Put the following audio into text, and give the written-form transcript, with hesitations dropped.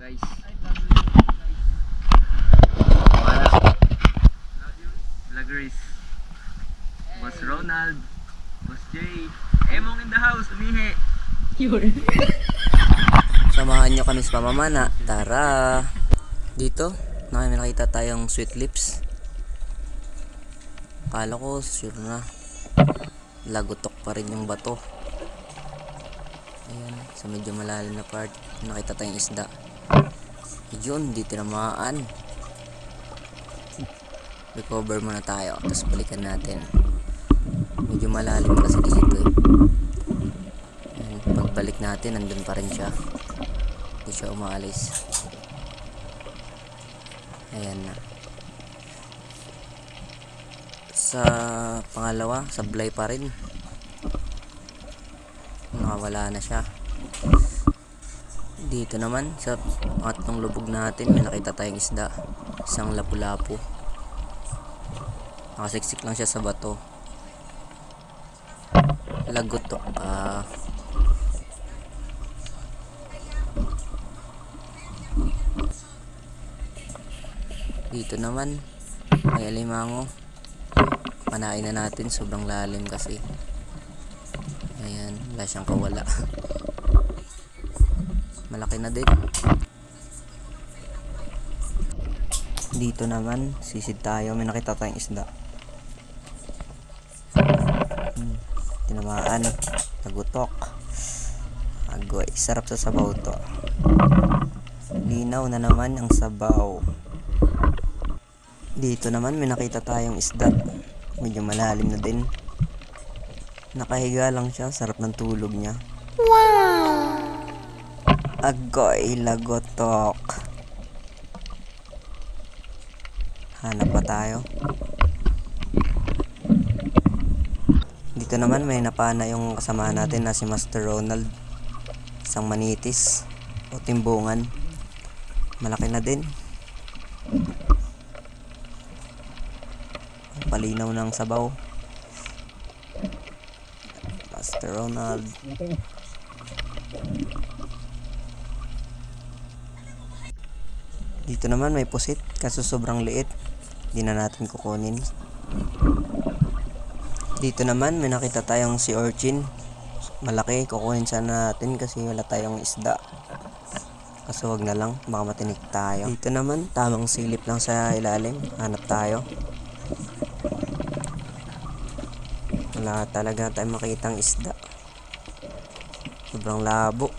guys. Vloggers. Boss Ronald. Boss Jay. Emong in the house. Umihi. Samahan nyo kami sa pamamana. Tara! Dito, nakita tayong sweet lips. Akala ko sure na. Lagutok pa rin yung bato. Ayan, sa medyo malalim na part, nakita tayong isda. Yun, di tinamaan. Recover muna tayo, tapos balikan natin. Medyo malalim kasi dito eh. Ayan, pagbalik natin, nandun pa rin siya. Hindi siya umaalis. Ayan na. Sa pangalawa, sablay pa rin. Nakawala na siya. Dito naman sa pangatlong lubog natin, may nakita tayong isda. Isang lapu-lapu. Nakasiksik lang siya sa bato. Lagutok. Dito naman may alimango. Panain na natin, sobrang lalim kasi. Ayan, wala siyang kawala. Malaki na din. Dito naman, sisid tayo. May nakita tayong isda. Tinamaan. Nagutok. Agoy, sarap sa sabaw to. Linaw na naman ang sabaw. Dito naman may nakita tayong isda. Medyo malalim na din. Nakahiga lang siya, sarap ng tulog niya. Wow! Agoy, lagotok. Hanap pa tayo. Dito naman may napana yung kasama natin na si Master Ronald. Isang manitis o timbungan. Malaki na din. Palinaw ng sabaw. Master Ronald. Dito naman may pusit kaso sobrang liit. Hindi na natin kukunin. Dito naman may nakita tayong sea urchin. Malaki, kukunin sana natin kasi wala tayong isda. Kaso wag na lang, baka matinik tayo. Dito naman, tamang silip lang sa ilalim. Hanap tayo. Wala talaga tayong makitang isda. Sobrang labo.